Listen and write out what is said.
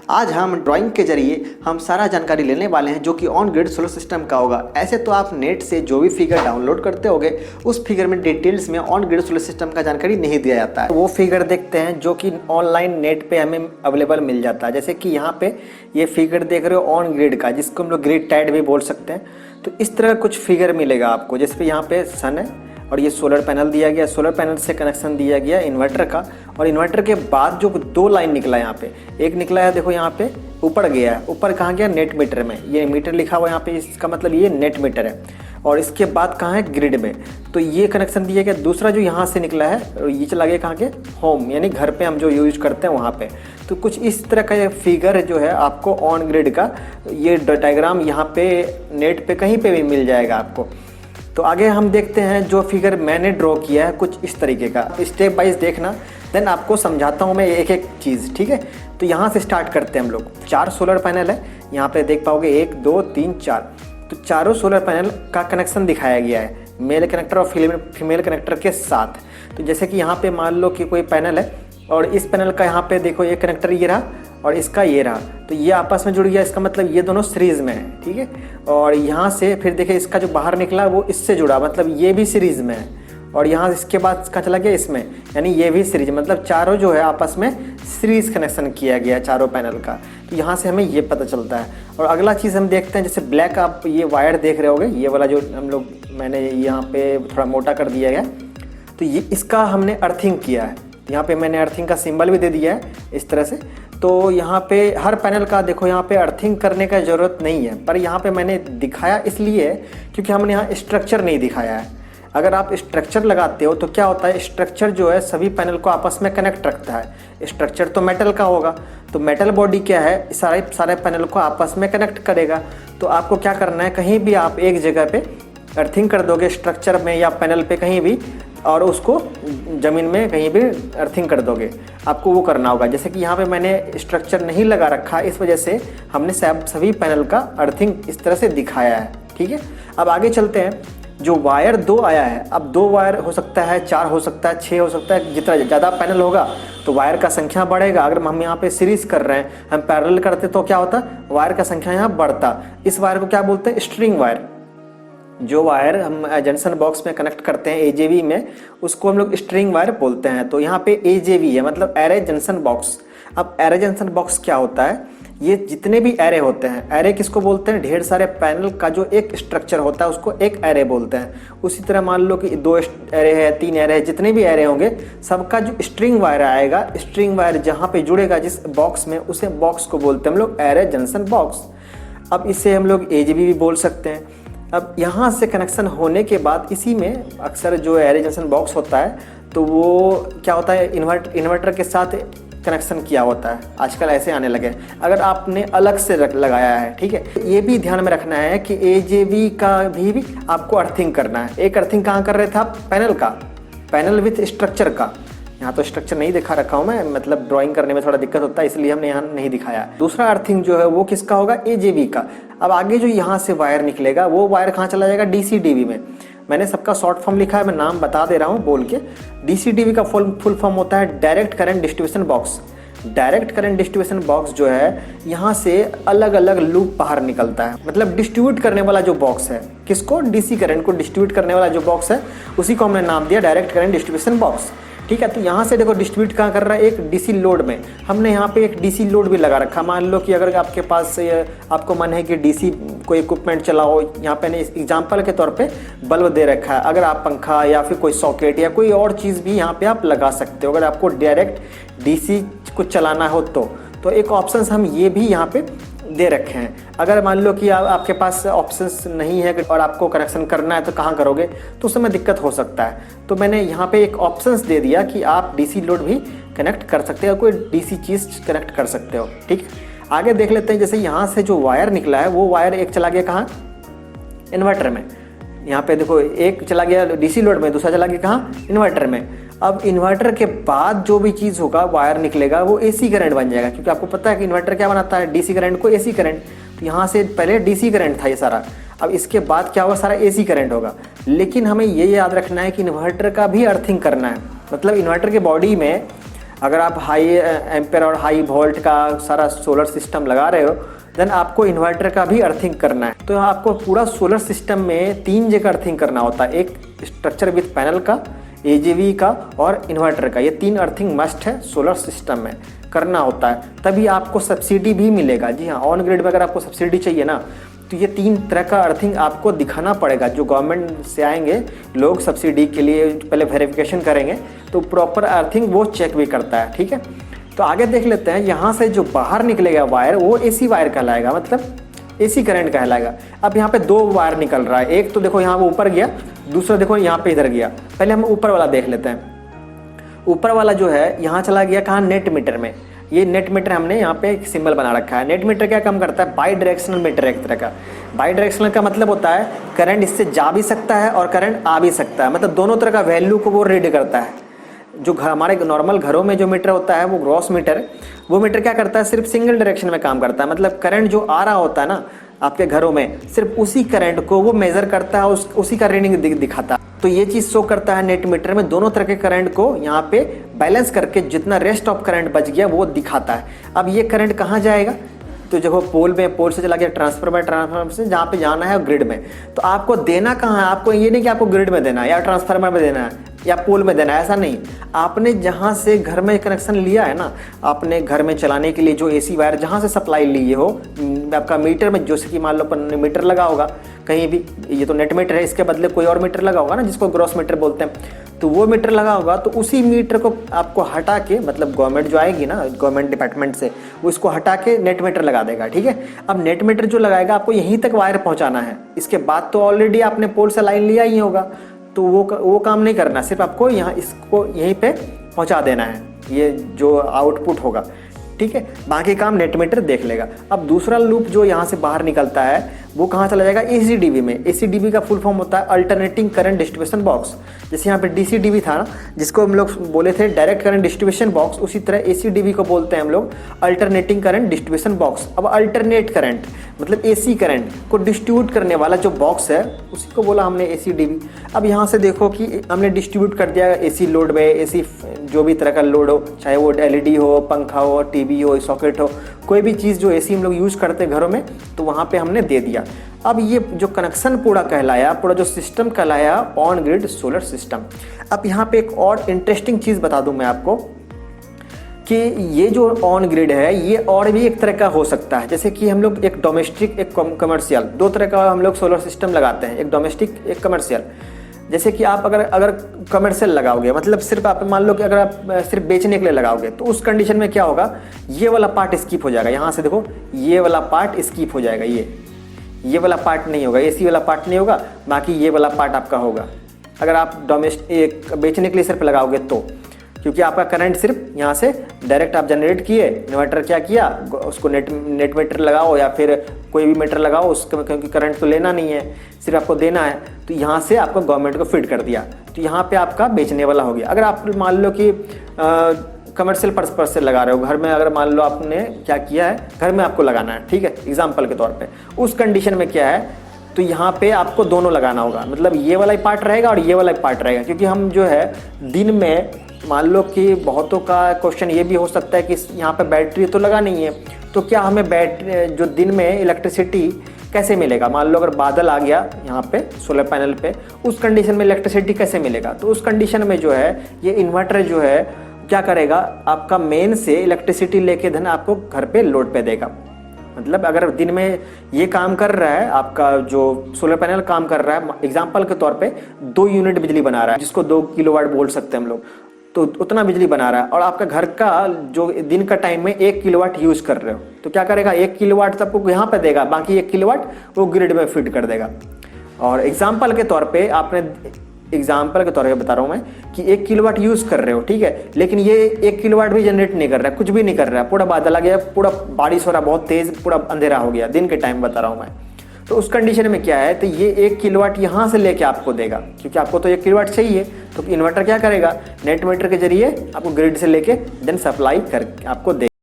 आज हम ड्राइंग के जरिए हम सारा जानकारी लेने वाले हैं जो कि ऑन ग्रिड सोलर सिस्टम का होगा। ऐसे तो आप नेट से जो भी फिगर डाउनलोड करते होगे उस फिगर में डिटेल्स में ऑन ग्रिड सोलर सिस्टम का जानकारी नहीं दिया जाता है। वो फिगर देखते हैं जो कि ऑनलाइन नेट पे हमें अवेलेबल मिल जाता है। जैसे कि यहाँ पे ये फिगर देख रहे हो ऑन ग्रिड का, जिसको हम लोग ग्रिड टाइड भी बोल सकते हैं। तो इस तरह कुछ फिगर मिलेगा आपको, जैसे यहाँ पे सन है और ये सोलर पैनल दिया गया, सोलर पैनल से कनेक्शन दिया गया इन्वर्टर का, और इन्वर्टर के बाद जो दो लाइन निकला है यहाँ पे, एक निकला है देखो यहाँ पे ऊपर गया है, ऊपर कहाँ गया नेट मीटर में, ये मीटर लिखा हुआ यहाँ पे, इसका मतलब ये नेट मीटर है। और इसके बाद कहाँ है ग्रिड में, तो ये कनेक्शन दिया गया। दूसरा जो यहाँ से निकला है ये चला गया कहाँ के होम, यानी घर पे हम जो यूज करते हैं वहाँ पे। तो कुछ इस तरह का ये फिगर जो है आपको ऑन ग्रिड का ये डायग्राम यहाँ पे नेट पे कहीं पे भी मिल जाएगा आपको। तो आगे हम देखते हैं जो फिगर मैंने ड्रॉ किया है कुछ इस तरीके का, स्टेप वाइज देखना, देन आपको समझाता हूँ मैं एक एक चीज़, ठीक है। तो यहाँ से स्टार्ट करते हैं हम लोग। 4 सोलर पैनल है, यहाँ पे देख पाओगे 1 2 3 4। तो चारों सोलर पैनल का कनेक्शन दिखाया गया है मेल कनेक्टर और फीमेल कनेक्टर के साथ। तो जैसे कि यहाँ पे मान लो कि कोई पैनल है और इस पैनल का यहाँ पे देखो ये कनेक्टर ये रहा और इसका ये रहा, तो ये आपस में जुड़ गया, इसका मतलब ये दोनों सीरीज़ में है, ठीक है। और यहाँ से फिर देखिए इसका जो बाहर निकला वो इससे जुड़ा, मतलब ये भी सीरीज़ में है। और यहाँ इसके बाद इसका चला गया इसमें, यानी ये भी सीरीज, मतलब चारों जो है आपस में सीरीज़ कनेक्शन किया गया चारों पैनल का। तो यहाँ से हमें ये पता चलता है। और अगला चीज़ हम देखते हैं, जैसे ब्लैक आप ये वायर देख रहे होगे, ये वाला जो हम लोग मैंने यहाँ पे थोड़ा मोटा कर दिया गया, तो ये इसका हमने अर्थिंग किया है। यहाँ पे मैंने अर्थिंग का सिंबल भी दे दिया है इस तरह से। तो यहाँ पे हर पैनल का देखो यहाँ पे अर्थिंग करने का ज़रूरत नहीं है, पर यहाँ पे मैंने दिखाया इसलिए क्योंकि हमने यहाँ स्ट्रक्चर नहीं दिखाया है। अगर आप स्ट्रक्चर लगाते हो तो क्या होता है, स्ट्रक्चर जो है सभी पैनल को आपस में कनेक्ट रखता है। स्ट्रक्चर तो मेटल का होगा, तो मेटल बॉडी क्या है, सारे पैनल को आपस में कनेक्ट करेगा। तो आपको क्या करना है, कहीं भी आप एक जगह पे अर्थिंग कर दोगे स्ट्रक्चर में या पैनल पे कहीं भी, और उसको ज़मीन में कहीं भी अर्थिंग कर दोगे, आपको वो करना होगा। जैसे कि यहाँ पे मैंने स्ट्रक्चर नहीं लगा रखा, इस वजह से हमने सभी पैनल का अर्थिंग इस तरह से दिखाया है, ठीक है। अब आगे चलते हैं। जो वायर 2 आया है, अब 2 वायर हो सकता है, 4 हो सकता है, 6 हो सकता है। जितना ज़्यादा पैनल होगा तो वायर का संख्या बढ़ेगा। अगर हम यहाँ पे सीरीज़ कर रहे हैं, हम पैरेलल करते तो क्या होता, वायर का संख्या यहाँ बढ़ता। इस वायर को क्या बोलते हैं, स्ट्रिंग वायर। जो वायर हम जंक्शन बॉक्स में कनेक्ट करते हैं एजेवी में, उसको हम लोग स्ट्रिंग वायर बोलते हैं। तो यहाँ पे एजेवी है, मतलब एरे जंक्शन बॉक्स। अब एरे जंक्शन बॉक्स क्या होता है, ये जितने भी एरे होते हैं, एरे किसको बोलते हैं, ढेर सारे पैनल का जो एक स्ट्रक्चर होता है उसको एक एरे बोलते हैं। उसी तरह मान लो कि 2 एरे है, 3 एरे है, जितने भी एरे होंगे सबका जो स्ट्रिंग वायर आएगा, स्ट्रिंग वायर जहाँ पे जुड़ेगा जिस बॉक्स में, उसे बॉक्स को बोलते हैं हम लोग एरे जंक्शन बॉक्स। अब इसे हम लोग एजेवी भी बोल सकते हैं। अब यहाँ से कनेक्शन होने के बाद इसी में अक्सर जो एरे जंक्शन बॉक्स होता है तो वो क्या होता है, इन्वर्टर के साथ कनेक्शन किया होता है। आजकल ऐसे आने लगे, अगर आपने अलग से लगाया है, ठीक है। ये भी ध्यान में रखना है कि एजेवी का भी आपको अर्थिंग करना है। एक अर्थिंग कहाँ कर रहे थे आप, पैनल का, पैनल विथ स्ट्रक्चर का। यहाँ तो स्ट्रक्चर नहीं दिखा रखा हूँ मैं, मतलब ड्राइंग करने में थोड़ा दिक्कत होता है इसलिए हमने यहाँ नहीं दिखाया। दूसरा अर्थिंग जो है वो किसका होगा, एजेवी का। अब आगे जो यहाँ से वायर निकलेगा वो वायर कहाँ चला जाएगा, डीसी-डीवी में। मैंने सबका शॉर्ट फॉर्म लिखा है, मैं नाम बता दे रहा हूँ बोल के। डीसी-डीवी का फुल फॉर्म होता है direct current distribution box. Direct current distribution box जो है, यहाँ से अलग अलग लूप बाहर निकलता है, मतलब डिस्ट्रीब्यूट करने वाला जो बॉक्स है, किसको, डीसी करंट को डिस्ट्रीब्यूट करने वाला जो बॉक्स है, उसी को हमने नाम दिया डायरेक्ट करंट डिस्ट्रीब्यूशन बॉक्स, ठीक है। तो यहाँ से देखो डिस्ट्रीब्यूट कहाँ कर रहा है, एक डीसी लोड में। हमने यहाँ पे एक डीसी लोड भी लगा रखा। मान लो कि अगर आपके पास आपको मन है कि डीसी कोई इक्विपमेंट चलाओ, यहाँ पे एग्जांपल के तौर पे बल्ब दे रखा है, अगर आप पंखा या फिर कोई सॉकेट या कोई और चीज़ भी यहाँ पे आप लगा सकते हो अगर आपको डायरेक्ट डीसी को चलाना हो तो एक ऑप्शन हम ये भी यहाँ पे दे रखे हैं। अगर मान लो कि आपके पास ऑप्शंस नहीं है और आपको कनेक्शन करना है तो कहाँ करोगे, तो उस समय दिक्कत हो सकता है। तो मैंने यहाँ पे एक ऑप्शंस दे दिया कि आप डीसी लोड भी कनेक्ट कर सकते हो, कोई डीसी चीज़ कनेक्ट कर सकते हो, ठीक। आगे देख लेते हैं। जैसे यहाँ से जो वायर निकला है वो वायर एक चला गया कहाँ, इन्वर्टर में। यहाँ पे देखो एक चला गया डीसी लोड में, दूसरा चला गया कहाँ, इन्वर्टर में। अब इन्वर्टर के बाद जो भी चीज़ होगा, वायर निकलेगा, वो एसी करंट बन जाएगा, क्योंकि आपको पता है कि इन्वर्टर क्या बनाता है, डीसी करंट को एसी करंट। तो यहाँ से पहले डीसी करंट था ये सारा, अब इसके बाद क्या होगा, सारा एसी करंट होगा। लेकिन हमें ये याद रखना है कि इन्वर्टर का भी अर्थिंग करना है, मतलब इन्वर्टर के बॉडी में अगर आप हाई एम्पेयर और हाई वोल्ट का सारा सोलर सिस्टम लगा रहे हो देन आपको इन्वर्टर का भी अर्थिंग करना है। तो आपको पूरा सोलर सिस्टम में 3 जगह अर्थिंग करना होता है, एक स्ट्रक्चर विथ पैनल का, एजीवी का और इन्वर्टर का। ये 3 अर्थिंग मस्ट है सोलर सिस्टम में करना होता है, तभी आपको सब्सिडी भी मिलेगा। जी हाँ, ऑन ग्रिड में अगर आपको सब्सिडी चाहिए ना तो ये 3 तरह का अर्थिंग आपको दिखाना पड़ेगा। जो गवर्नमेंट से आएंगे लोग सब्सिडी के लिए पहले वेरिफिकेशन करेंगे तो प्रॉपर अर्थिंग वो चेक भी करता है। ठीक है, तो आगे देख लेते हैं। यहाँ से जो बाहर निकलेगा वायर वो एसी वायर कहलाएगा, मतलब एसी करंट कहलाएगा। अब यहाँ पे 2 वायर निकल रहा है, एक तो देखो यहाँ वो ऊपर गया, दूसरा देखो यहाँ पे इधर गया। पहले हम ऊपर वाला देख लेते हैं। ऊपर वाला जो है यहाँ चला गया कहाँ, नेट मीटर में। ये नेट मीटर हमने यहाँ पे एक सिंबल बना रखा है। नेट मीटर क्या काम करता है, बाई डायरेक्शनल मीटर एक तरह का। बाई डायरेक्शनल का मतलब होता है करंट इससे जा भी सकता है और करंट आ भी सकता है, मतलब दोनों तरह का वैल्यू को वो रीड करता है। जो हमारे नॉर्मल घरों में जो मीटर होता है वो ग्रॉस मीटर, वो मीटर क्या करता है, सिर्फ सिंगल डायरेक्शन में काम करता है। मतलब करंट जो आ रहा होता है ना आपके घरों में, सिर्फ उसी करंट को वो मेजर करता है, उसी का रीडिंग दिखाता है। तो ये चीज़ शो करता है नेट मीटर में, दोनों तरह के करंट को यहाँ पे बैलेंस करके जितना रेस्ट ऑफ करंट बच गया वो दिखाता है। अब ये करंट कहाँ जाएगा, तो जब वो पोल में, पोल से चला गया ट्रांसफार्मर से जहाँ पे जाना है ग्रिड में, तो आपको देना कहाँ है, आपको ये नहीं कि आपको ग्रिड में देना है या ट्रांसफार्मर में देना है या पोल में देना है, ऐसा नहीं। आपने जहाँ से घर में कनेक्शन लिया है ना, आपने घर में चलाने के लिए जो एसी वायर जहाँ से सप्लाई लिए हो, आपका मीटर में जैसे कि मान लो मीटर लगा होगा कहीं भी, ये तो नेट मीटर है, इसके बदले कोई और मीटर लगा होगा ना जिसको ग्रॉस मीटर बोलते हैं, तो वो मीटर लगा होगा। तो उसी मीटर को आपको हटा के, मतलब गवर्नमेंट जो आएगी ना, गवर्नमेंट डिपार्टमेंट से, वो इसको हटा के नेट मीटर लगा देगा। ठीक है, अब नेट मीटर जो लगाएगा आपको यहीं तक वायर पहुंचाना है, इसके बाद तो ऑलरेडी आपने पोल से लाइन लिया ही होगा, तो वो काम नहीं करना, सिर्फ आपको यहाँ इसको यहीं पे पहुंचा देना है, ये जो आउटपुट होगा। ठीक है, बाकी काम नेट मीटर देख लेगा। अब दूसरा लूप जो यहाँ से बाहर निकलता है वो कहाँ चला जाएगा, एसीडीबी में। एसीडीबी का फुल फॉर्म होता है अल्टरनेटिंग करंट डिस्ट्रीब्यूशन बॉक्स। जैसे यहाँ पे डीसीडीबी था ना, जिसको हम लोग बोले थे डायरेक्ट करंट डिस्ट्रीब्यूशन बॉक्स, उसी तरह एसीडीबी को बोलते हैं हम लोग अल्टरनेटिंग करंट डिस्ट्रीब्यूशन बॉक्स। अब अल्टरनेट करंट मतलब एसी करंट को डिस्ट्रीब्यूट करने वाला जो बॉक्स है उसी को बोला हमने एसीडीबी। अब यहाँ से देखो कि हमने डिस्ट्रीब्यूट कर दिया एसी लोड में, एसी जो भी तरह का लोड हो, चाहे वो एलईडी हो, पंखा हो, टीवी हो, सॉकेट हो, कोई भी चीज़ जो एसी हम लोग यूज़ करते हैं घरों में, तो वहाँ पे हमने दे दिया। अब ये जो कनेक्शन पूरा कहलाया, पूरा जो सिस्टम कहलाया ऑन ग्रिड सोलर सिस्टम। अब यहाँ पे एक और इंटरेस्टिंग चीज़ बता दूँ मैं आपको कि ये जो ऑन ग्रिड है ये और भी एक तरह का हो सकता है। जैसे कि हम लोग एक डोमेस्टिक, एक कमर्शियल, 2 तरह का हम लोग सोलर सिस्टम लगाते हैं, एक डोमेस्टिक, एक कमर्शियल। जैसे कि आप अगर कमर्शियल लगाओगे, मतलब सिर्फ आप मान लो कि अगर आप सिर्फ बेचने के लिए लगाओगे, तो उस कंडीशन में क्या होगा, ये वाला पार्ट स्किप हो जाएगा। यहाँ से देखो ये वाला पार्ट स्किप हो जाएगा, ये वाला पार्ट नहीं होगा, एसी वाला पार्ट नहीं होगा, बाकी ये वाला पार्ट आपका होगा। अगर आप डोमेस्टिक बेचने के लिए सिर्फ लगाओगे तो, क्योंकि आपका करंट सिर्फ यहाँ से डायरेक्ट आप जनरेट किए, इन्वर्टर क्या किया, उसको नेट मीटर लगाओ या फिर कोई भी मीटर लगाओ उसके, क्योंकि करंट तो लेना नहीं है, सिर्फ आपको देना है, तो यहाँ से आपको गवर्नमेंट को फिट कर दिया, तो यहाँ पे आपका बेचने वाला हो गया। अगर आप मान लो कि कमर्शियल पर्पस से लगा रहे हो घर में, अगर मान लो आपने क्या किया है, घर में आपको लगाना है, ठीक है, एग्जाम्पल के तौर पे, उस कंडीशन में क्या है, तो यहाँ पे आपको दोनों लगाना होगा, मतलब ये वाला पार्ट रहेगा और ये वाला पार्ट रहेगा। क्योंकि हम जो है दिन में, मान लो कि बहुतों का क्वेश्चन ये भी हो सकता है कि यहाँ पे बैटरी तो लगा नहीं है, तो क्या हमें बैटरी जो दिन में इलेक्ट्रिसिटी कैसे मिलेगा, मान लो अगर बादल आ गया यहाँ पे सोलर पैनल पे, उस कंडीशन में इलेक्ट्रिसिटी कैसे मिलेगा। तो उस कंडीशन में जो है ये इन्वर्टर जो है क्या करेगा, आपका मेन से इलेक्ट्रिसिटी लेके धन आपको घर पे लोड पे देगा। मतलब अगर दिन में ये काम कर रहा है, आपका जो सोलर पैनल काम कर रहा है, एग्जांपल के तौर पे 2 यूनिट बिजली बना रहा है, जिसको 2 किलोवाट बोल सकते हैं हम लोग, तो उतना बिजली बना रहा है, और आपका घर का जो दिन का टाइम में 1 किलोवाट यूज़ कर रहे हो, तो क्या करेगा, 1 किलोवाट आपको यहाँ पे देगा, बाकी 1 किलोवाट वो ग्रिड में फिट कर देगा। और एग्जाम्पल के तौर पे बता रहा हूँ मैं कि 1 किलोवाट यूज़ कर रहे हो, ठीक है, लेकिन ये 1 किलोवाट भी जनरेट नहीं कर रहा है, कुछ भी नहीं कर रहा है, पूरा बादल आ गया, पूरा बारिश हो रहा, बहुत तेज़, पूरा अंधेरा हो गया, दिन के टाइम बता रहा हूँ मैं। तो उस कंडीशन में क्या है, तो ये 1 किलोवाट यहाँ से लेके आपको देगा, क्योंकि आपको तो 1 किलोवाट चाहिए, तो इन्वर्टर क्या करेगा, नेट मीटर के जरिए आपको ग्रिड से लेके देन सप्लाई कर आपको देगा।